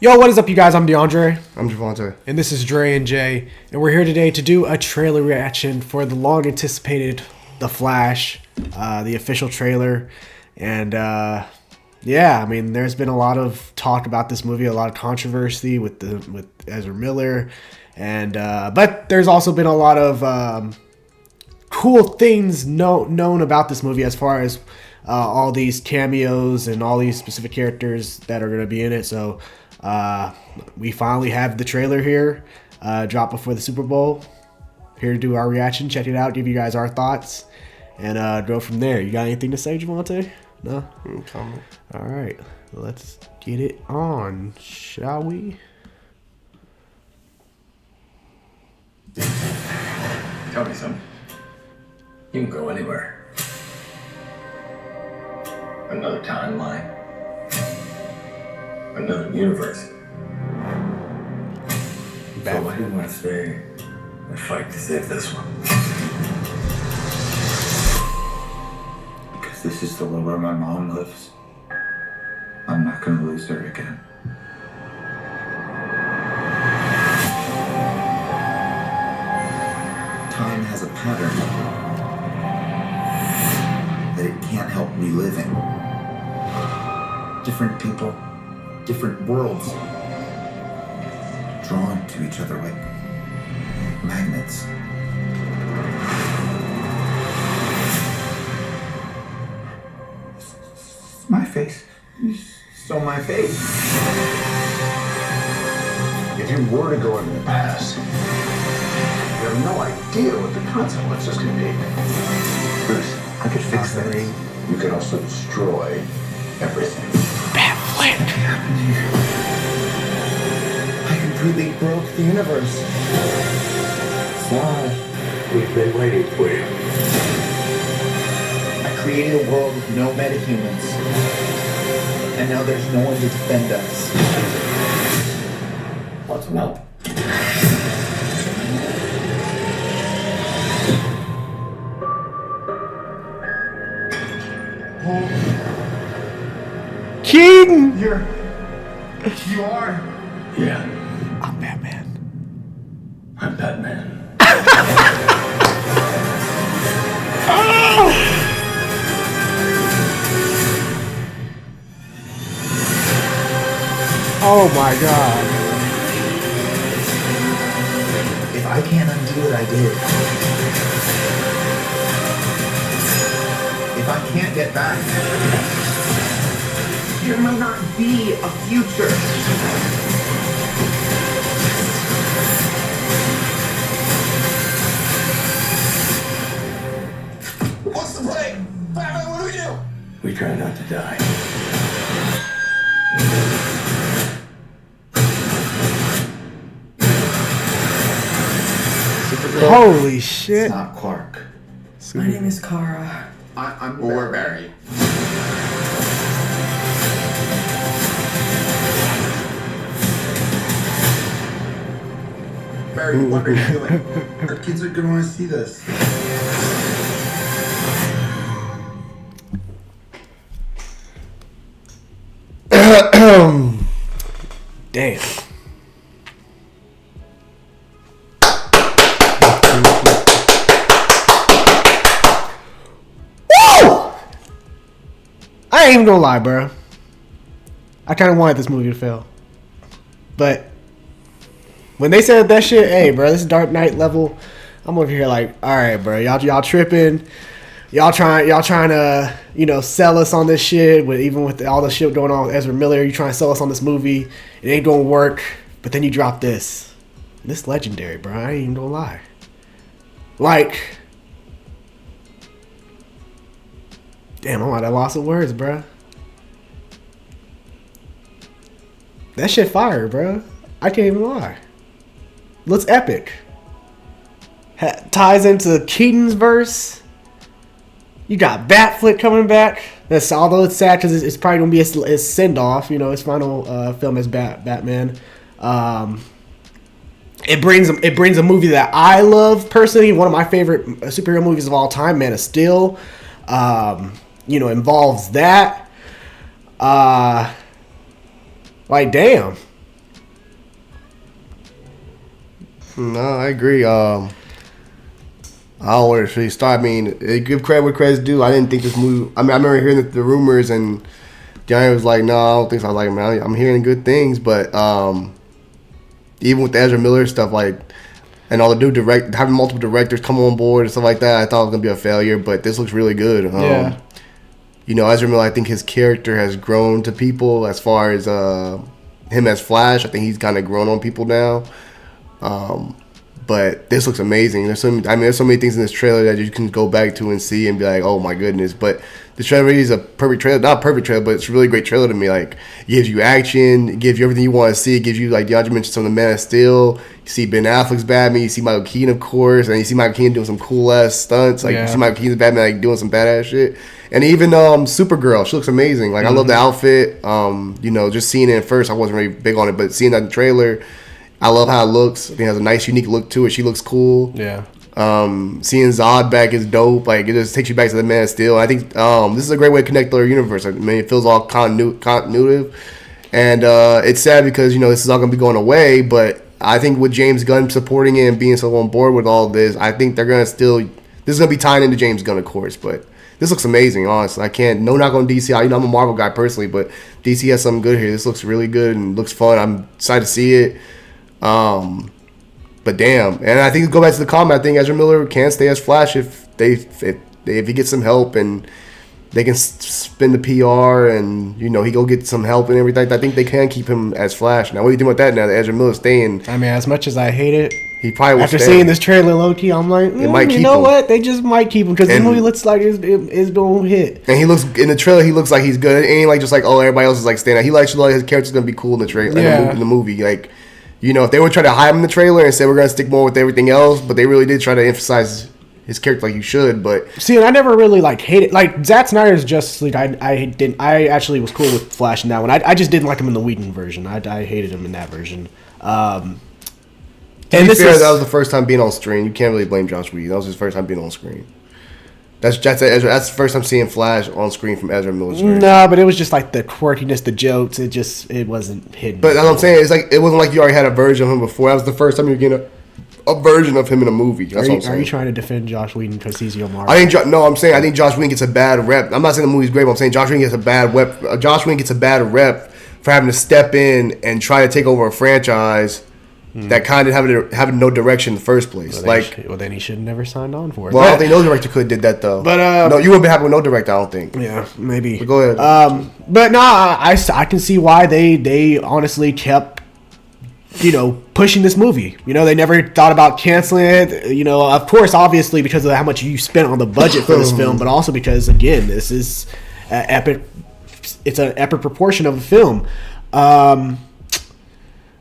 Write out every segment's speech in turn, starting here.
Yo, what is up, you guys? I'm DeAndre. I'm Javante. And this is Dre and Jay. And we're here today to do a trailer reaction for the long-anticipated The Flash, the official trailer. And, yeah, I mean, there's been a lot of talk about this movie, a lot of controversy with Ezra Miller. And, but there's also been a lot of cool things known about this movie as far as all these cameos and all these specific characters that are going to be in it. So, we finally have the trailer here, dropped before the Super Bowl. Here to do our reaction, check it out, give you guys our thoughts, and go from there. You got anything to say, Javante? No? Comment. All right, let's get it on, shall we? Tell me something. You can go anywhere. Another timeline. Another universe. So why do you want to stay and fight to save this one? Because this is the world where my mom lives. I'm not going to lose her again. Time has a pattern that it can't help reliving. Different people, different worlds, drawn to each other like magnets. It's my face. So my face. If you were to go into the past, you have no idea what the consequences can be. Bruce, I could fix things. You could also destroy everything. What happened here? I completely broke the universe. Sorry. We've been waiting for you. I created a world with no metahumans. And now there's no one to defend us. Want some help? Keaton! You are? Yeah, I'm Batman. I'm Batman. Oh my god. If I can't undo what I did, if I can't get back, there might not be a future. What's the play? Batman, what do we do? We try not to die. Holy shit. It's not Clark. My name is Kara. I'm Barry. Barry, what are you doing? Our kids are gonna want to see this. Damn. I ain't even gonna lie, bro. I kind of wanted this movie to fail, but when they said that shit, hey, bro, this is Dark Knight level. I'm over here like, all right, bro, y'all tripping, y'all trying to, you know, sell us on this shit. Even with all the shit going on with Ezra Miller, you trying to sell us on this movie. It ain't gonna work. But then you drop this. This legendary, bro. I ain't even gonna lie. Like, damn, I'm at a loss of words, bro. That shit fire, bro. I can't even lie. Looks epic. Ties into Keaton's verse. You got Batflick coming back. That's, although it's sad because it's probably gonna be his send off. You know, his final film as Batman. It brings a movie that I love personally. One of my favorite superhero movies of all time, Man of Steel. You know, involves that. Like, damn. No, I agree. I don't know where to start. I mean, give credit where credit's due. I didn't think this movie. I mean, I remember hearing the rumors, and Johnny was like, "No, I don't think so." I was like, "Man, I'm hearing good things," but even with the Ezra Miller stuff, like, and all the new having multiple directors come on board and stuff like that, I thought it was gonna be a failure. But this looks really good. Yeah. You know, Ezra Miller, I think his character has grown to people as far as him as Flash. I think he's kind of grown on people now. But this looks amazing. There's so many things in this trailer that you can go back to and see and be like, oh my goodness. But the trailer is a perfect trailer. Not a perfect trailer, but it's a really great trailer to me. Like, it gives you action, it gives you everything you want to see. It gives you, like DeAndre mentioned, some of the Man of Steel. You see Ben Affleck's Batman. You see Michael Keaton, of course. And you see Michael Keaton doing some cool ass stunts. Like, you see Michael Keaton's Batman, like, doing some badass shit. And even Supergirl, she looks amazing. Like, I love the outfit. You know, just seeing it at first, I wasn't really big on it. But seeing that in the trailer, I love how it looks. I think it has a nice, unique look to it. She looks cool. Yeah. Seeing Zod back is dope. Like, it just takes you back to the Man of Steel. I think this is a great way to connect the universe. I mean, it feels all continuative. And it's sad because, you know, this is all going to be going away. But I think with James Gunn supporting it and being so on board with all this, I think they're going to still... This is going to be tying into James Gunn, of course. But this looks amazing, honestly. No knock on DC. You know, I'm a Marvel guy personally, but DC has something good here. This looks really good and looks fun. I'm excited to see it. But damn, and I think go back to the comment. I think Ezra Miller can stay as Flash if he gets some help and they can spin the PR and, you know, he go get some help and everything. I think they can keep him as Flash. Now, what do you think about that? Now that Ezra Miller's staying, I mean, as much as I hate it, he probably will after stay. seeing this trailer, low key, I'm like, you know what? They just might keep him because the movie looks like it's going to hit. And he looks in the trailer. He looks like he's good. It ain't like just like, oh, everybody else is like staying out. He likes his character's gonna be cool in the trailer. In the movie, like. You know, if they would try to hide him in the trailer and say we're going to stick more with everything else, but they really did try to emphasize his character like you should. But see, and I never really hated Zack Snyder's Justice League. I actually was cool with Flash in that one. I just didn't like him in the Whedon version. I hated him in that version. To be fair, that was the first time being on screen. You can't really blame Josh Whedon. That was his first time being on screen. That's the first time seeing Flash on screen from Ezra Miller's version. No, but it was just like the quirkiness, the jokes. It wasn't hidden. But that's what I'm saying. It's like it wasn't like you already had a version of him before. That was the first time you were getting a version of him in a movie. That's what I'm saying. Are you trying to defend Josh Whedon because he's your Marvel? I'm saying I think Josh Whedon gets a bad rep. I'm not saying the movie's great, but I'm saying Josh Whedon gets a bad rep. Josh Whedon gets a bad rep for having to step in and try to take over a franchise that kind of having no direction in the first place. Then he should have never signed on for it. Well, I don't think no director could have did that though. But no, you wouldn't be happy with no director. I don't think. Yeah, maybe. But go ahead. But no, I can see why they honestly kept, you know, pushing this movie. You know, they never thought about canceling it. You know, of course, obviously because of how much you spent on the budget for this film, but also because again, this is epic. It's an epic proportion of a film.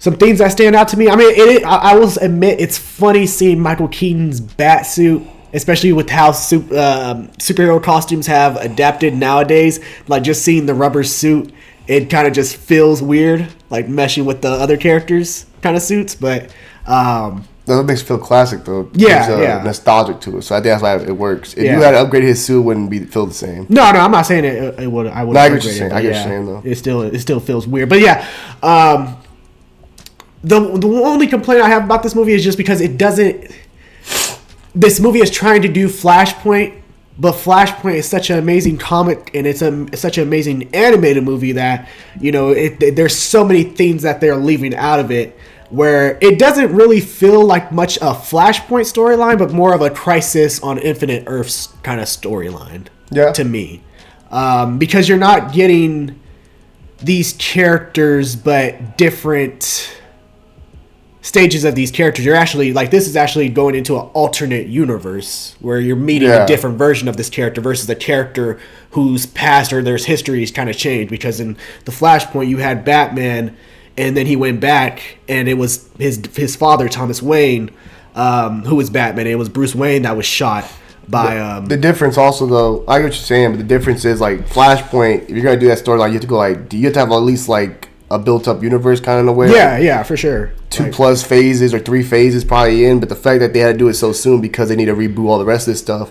Some things that stand out to me. I mean, I will admit it's funny seeing Michael Keaton's bat suit, especially with how superhero costumes have adapted nowadays. Like just seeing the rubber suit, it kind of just feels weird, like meshing with the other characters' kind of suits. But that makes it feel classic though. Yeah, nostalgic to it. So I think that's why it works. If you had to upgrade his suit, it wouldn't feel the same. No, I'm not saying it would. I would. No, I get what you're saying. I get what you're saying though. It still feels weird. But yeah. The only complaint I have about this movie is just because it doesn't... This movie is trying to do Flashpoint, but Flashpoint is such an amazing comic and it's such an amazing animated movie that, you know, there's so many things that they're leaving out of it where it doesn't really feel like much a Flashpoint storyline, but more of a Crisis on Infinite Earths kind of storyline to me. Because you're not getting these characters, but different stages of these characters. You're actually this is actually going into an alternate universe where you're meeting a different version of this character versus a character whose past or their history is kind of changed. Because in the Flashpoint you had Batman and then he went back and it was his father Thomas Wayne who was Batman. It was Bruce Wayne that was shot by the difference also though, I get what you're saying, but the difference is Flashpoint, if you're gonna do that storyline, you have to go you have to have at least a built-up universe kind of in a way. Yeah, for sure. 2+ phases or 3 phases probably in, but the fact that they had to do it so soon because they need to reboot all the rest of this stuff,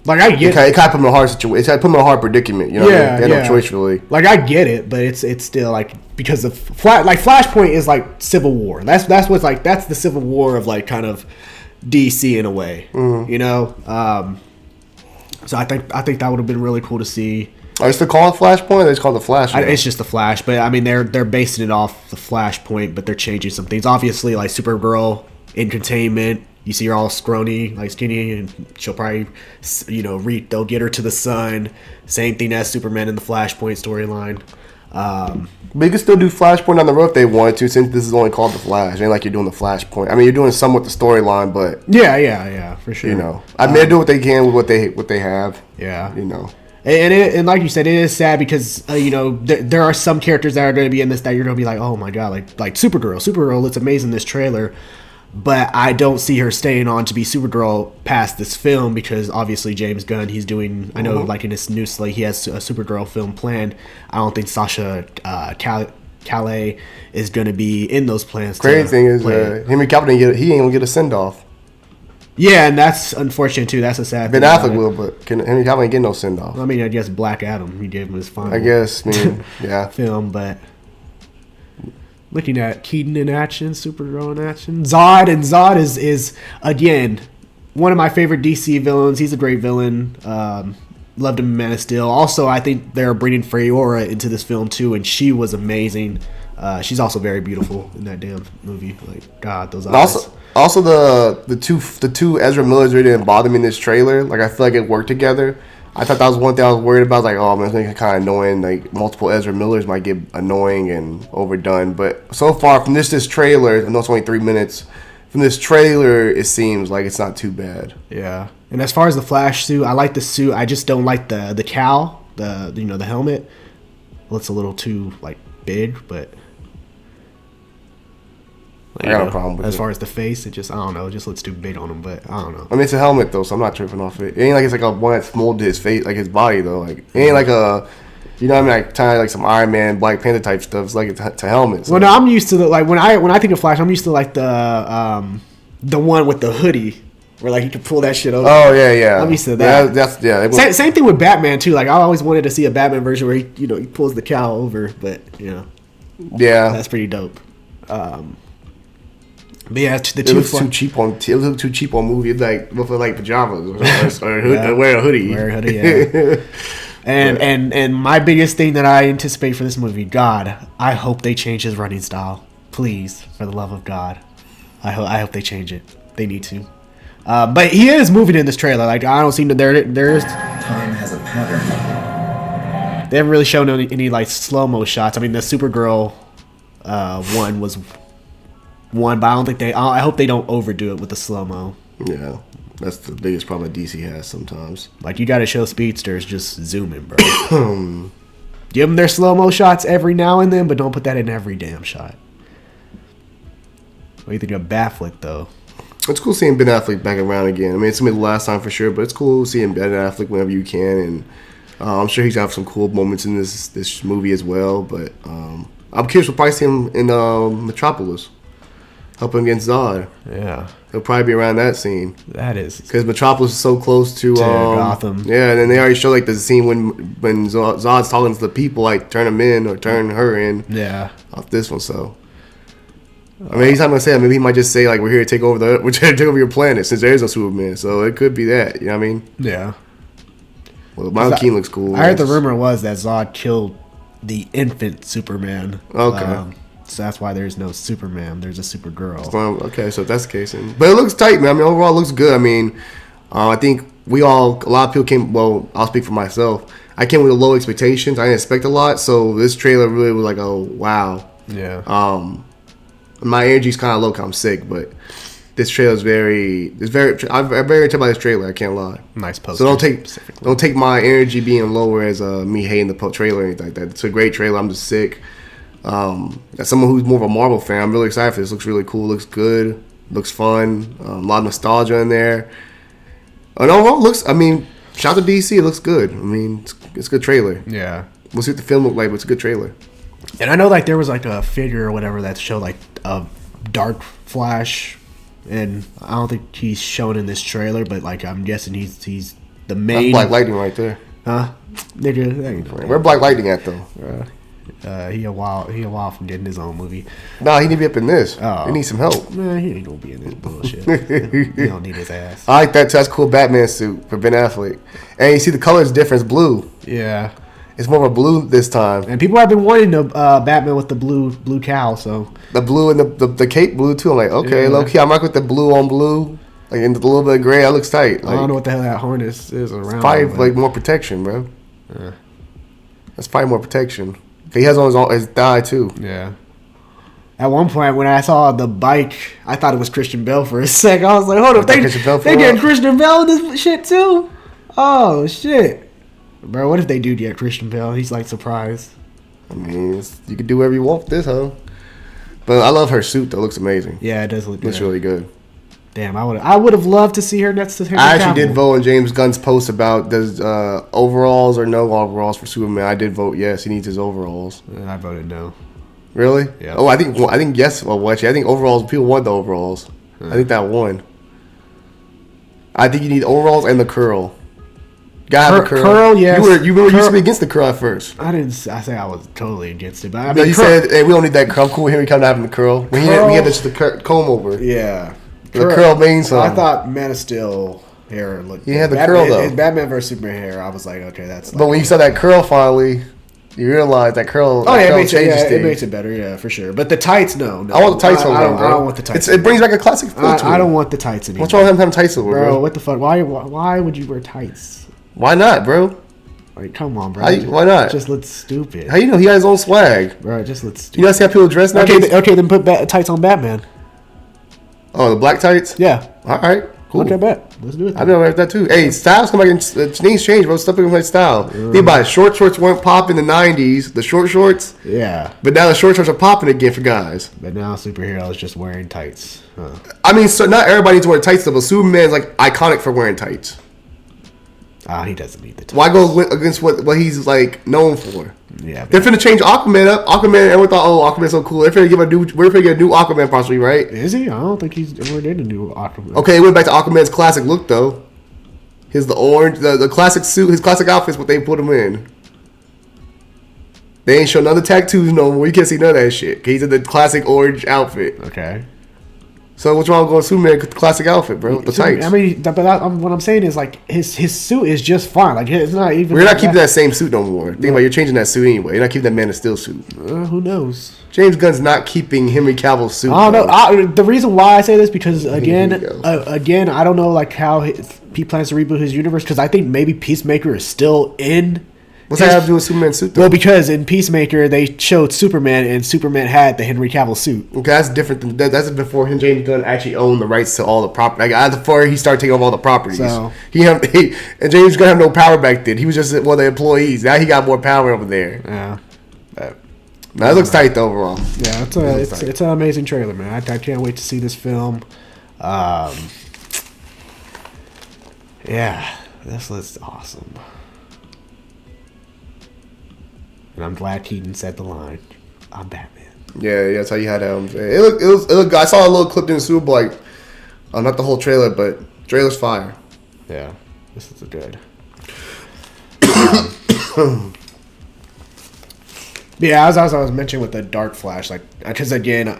Like I get it kind of put him in a hard situation. It kind of put him in a hard predicament. You know, Yeah, they had yeah. no choice really. like I get it, but it's still like because of Flashpoint is like Civil War. That's what's like that's the Civil War of like kind of DC in a way. You know, so I think that would have been really cool to see. Are they still calling it Flashpoint? Or they just call it the Flash. now? It's just the Flash, but I mean they're basing it off the Flashpoint, but they're changing some things. Obviously, like Supergirl in containment, you see her all scrawny, like skinny, and she'll probably, you know, they'll get her to the sun. Same thing as Superman in the Flashpoint storyline. But you can still do Flashpoint on the road if they wanted to, since this is only called the Flash. It ain't like you're doing the Flashpoint. I mean, you're doing some with the storyline, but Yeah, for sure. you know, I mean, they do what they can with what they have. Yeah. You know. And like you said, it is sad because you know there are some characters that are going to be in this that you're going to be like, oh my god, like Supergirl. Supergirl looks amazing in this trailer, but I don't see her staying on to be Supergirl past this film because obviously James Gunn, he's doing. I know like in his new slate he has a Supergirl film planned. I don't think Sasha Calais is going to be in those plans. Crazy thing is, Henry Cavill he ain't gonna get a send off. Yeah, and that's unfortunate too. That's a sad Ben thing about Affleck it. will, but Henry Cavill ain't getting no send off. I mean, I guess Black Adam, he gave him his final. I guess, yeah. Film, but looking at Keaton in action, Supergirl in action, Zod is again one of my favorite DC villains. He's a great villain. Loved him in Man of Steel. Also, I think they're bringing Fiora into this film too, and she was amazing. She's also very beautiful in that damn movie. Like God, those eyes. Also, the two Ezra Millers really didn't bother me in this trailer. Like I feel like it worked together. I thought that was one thing I was worried about. Like, oh man, it's gonna get kind of annoying. Like multiple Ezra Millers might get annoying and overdone. But so far from this trailer, I know it's only 3 minutes. From this trailer, it seems like it's not too bad. Yeah, and as far as the Flash suit, I like the suit. I just don't like the cowl, the helmet. Well, it's a little too like big, but. I got no problem with it. As far as the face, it just, I don't know, it just looks too big on him, but I don't know. I mean, it's a helmet, though, so I'm not tripping off it. It ain't like it's like a one that's molded his face, like his body, though. Like, it ain't like a, you know what I mean, like, kind of like some Iron Man, Black Panther type stuff. It's like it's a helmet. So. Well, no, I'm used to, when I think of Flash, I'm used to, like, the one with the hoodie, where, like, you can pull that shit over. Oh, yeah. I'm used to that. Same thing with Batman, too. Like, I always wanted to see a Batman version where he, you know, he pulls the cowl over, but, you know. Yeah. That's pretty dope. But yeah, it looks too cheap on. It looks too cheap on movie. Like with like pajamas or wear a hoodie. Wear a hoodie, yeah. and my biggest thing that I anticipate for this movie, God, I hope they change his running style. Please, for the love of God, I hope they change it. They need to. But he is moving in this trailer. Like I don't seem to there's. Time has a pattern. They haven't really shown any like slow mo shots. I mean, the Supergirl one was. But I don't think I hope they don't overdo it with the slow mo. Yeah, that's the biggest problem that DC has sometimes. Like you got to show speedsters just zooming, bro. Give them their slow mo shots every now and then, but don't put that in every damn shot. What do you think of Batfleck though? It's cool seeing Ben Affleck back around again. I mean, it's gonna be the last time for sure, but it's cool seeing Ben Affleck whenever you can, and I'm sure he's gonna have some cool moments in this movie as well. But I'm curious, we'll probably see him in Metropolis. Helping against Zod. Yeah. He'll probably be around that scene. That is. Because Metropolis is so close to Gotham. Yeah, and then they already show like the scene when Zod's talking to the people, like turn him in or turn her in. Yeah. Off this one, so. I mean, he's not gonna say that. Maybe he might just say like, "We're here to take over your planet," since there is no Superman. So it could be that. You know what I mean? Yeah. Well, Michael Keaton looks cool. I heard the rumor was that Zod killed the infant Superman. Okay. So that's why there's no Superman. There's a Supergirl. Okay, so if that's the case, but it looks tight, man. I mean, overall, it looks good. I mean, I think a lot of people came. Well, I'll speak for myself. I came with low expectations. I didn't expect a lot, so this trailer really was like, oh wow. Yeah. My energy's kind of low 'cause I'm sick, but this trailer is I'm very excited about this trailer. I can't lie. Nice poster. So don't take my energy being lower as me hating the trailer or anything like that. It's a great trailer. I'm just sick. As someone who's more of a Marvel fan, I'm really excited for this. Looks really cool. Looks good. Looks fun. A lot of nostalgia in there. And overall, shout out to DC. It looks good. I mean, it's a good trailer. Yeah. We'll see what the film looks like, but it's a good trailer. And I know like there was like a figure or whatever that showed like a Dark Flash, and I don't think he's shown in this trailer, but like I'm guessing he's the main. That's Black Lightning right there. Huh? Nigga, that ain't right. Where Black Lightning at though? He a while from getting his own movie. Nah, he need to be up in this. Oh. He needs some help. Man, he ain't gonna be in this bullshit. He don't need his ass. I like that too. That's a cool Batman suit for Ben Affleck. And you see the color is different. It's blue. Yeah. It's more of a blue this time. And people have been wanting the Batman with the blue cowl, so. The blue and the cape blue too. I'm like, okay, Yeah. low key. I'm rocking with the blue on blue. Like in the little bit of gray, that looks tight. Like, I don't know what the hell that harness is around. probably him, like more protection, bro. Yeah. That's probably more protection. He has on his thigh too. Yeah. At one point, when I saw the bike, I thought it was Christian Bale for a sec. I was like, hold up, they getting Christian Bale in this shit too? Oh, shit. Bro, what if they do get Christian Bale? He's like surprised. I mean, you can do whatever you want with this, huh? But I love her suit though. It looks amazing. Yeah, it does look good. Looks really good. Damn, I would have loved to see her next to Henry I actually Cavill. did vote on James Gunn's post about does overalls or no overalls for Superman. I did vote yes. He needs his overalls. And I voted no. Really? Yeah. Oh, I think yes. Well, actually, I think overalls. People want the overalls. I think that won. I think you need overalls and the curl. You gotta have a curl. Curl, yes. You used to be against the curl at first. I didn't. I say I was totally against it, but I No, mean, you said, "Hey, we don't need that curl. I'm cool with Henry Cavill having the curl." When he had the comb over. Yeah. The curl means something. I thought Man of Steel hair looked. He had the curl though. Batman vs Superman hair. I was like, okay, that's. But when you saw that curl finally, you realized that curl. Oh yeah, curl it makes it better, yeah, for sure. But the tights, no. I want the tights on, bro. I don't want the tights. It brings back a classic feel to it. I don't want the tights anymore. What's wrong with him having tights over, bro? What the fuck? Why would you wear tights? Why not, bro? Like, come on, bro. Why not? It just looks stupid. How you know he has his own swag? Bro, it just looks stupid. You know, see how people dress now? Okay, then put tights on Batman. Oh, the black tights? Yeah. All right, cool. Okay, bet. Let's do it. I've never heard that too. Hey, styles come back and names change, bro. Stuff become like style. Think about it. Short shorts weren't popping in the 90s, the short shorts. Yeah. But now the short shorts are popping again for guys. But now superheroes just wearing tights. Huh. I mean, so not everybody needs to wear tights though, but Superman's like iconic for wearing tights. He doesn't need the tights. Why go against what he's like known for? Yeah. They're finna change Aquaman up. Aquaman, everyone thought, oh, Aquaman's so cool. We're finna get a new Aquaman possibly, right? Is he? I don't think he's ever did a new Aquaman. Okay, it went back to Aquaman's classic look though. The orange, the classic suit, his classic outfit's what they put him in. They ain't show none of the tattoos no more. You can't see none of that shit. He's in the classic orange outfit. Okay. So what's wrong with going Superman with the classic outfit, bro? The tights. I mean, but what I'm saying is like his suit is just fine. Like it's not even. We're not keeping that same suit no more. Think about it, you're changing that suit anyway. You're not keeping that Man of Steel suit. Who knows? James Gunn's not keeping Henry Cavill's suit. I don't know. The reason why I say this because again, Here I don't know like how he plans to reboot his universe because I think maybe Peacemaker is still in. What's that have to do with Superman's suit though? Well, because in Peacemaker they showed Superman and Superman had the Henry Cavill suit. Okay, that's different than that's before James Gunn actually owned the rights to all the property. Like, before he started taking over all the properties. So, and James Gunn had no power back then. He was just one of the employees. Now he got more power over there. Yeah. Now it looks tight though overall. Yeah, it's an amazing trailer, man. I can't wait to see this film. Yeah, this looks awesome. And I'm glad Keaton said the line, "I'm Batman." Yeah, that's how you had him. It looked. I saw a little clip in the Super Bowl, like, not the whole trailer, but trailer's fire. Yeah, this is good. Yeah, as I was mentioning with the Dark Flash, like, because again,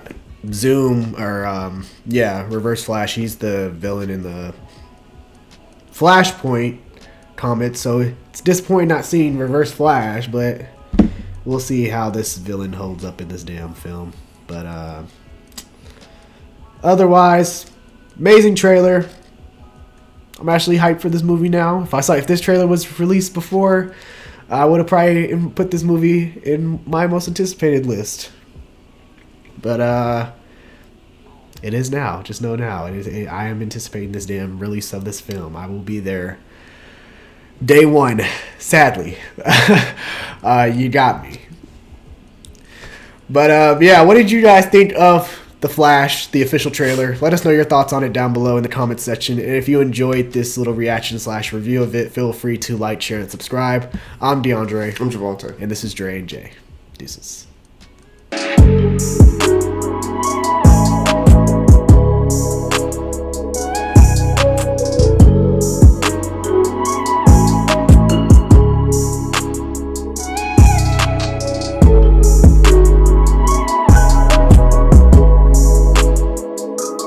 Zoom or Reverse Flash, he's the villain in the Flashpoint comic, so it's disappointing not seeing Reverse Flash, but we'll see how this villain holds up in this damn film. But otherwise, amazing trailer. I'm actually hyped for this movie now. If this trailer was released before, I would have probably put this movie in my most anticipated list. But it is now. Just know now. I am anticipating this damn release of this film. I will be there day one. Sadly, you got me. But yeah, what did you guys think of The Flash, the official trailer? Let us know your thoughts on it down below in the comments section. And if you enjoyed this little reaction / review of it, feel free to like, share, and subscribe. I'm DeAndre. I'm Javante. And this is Dre and Jay. Deuces.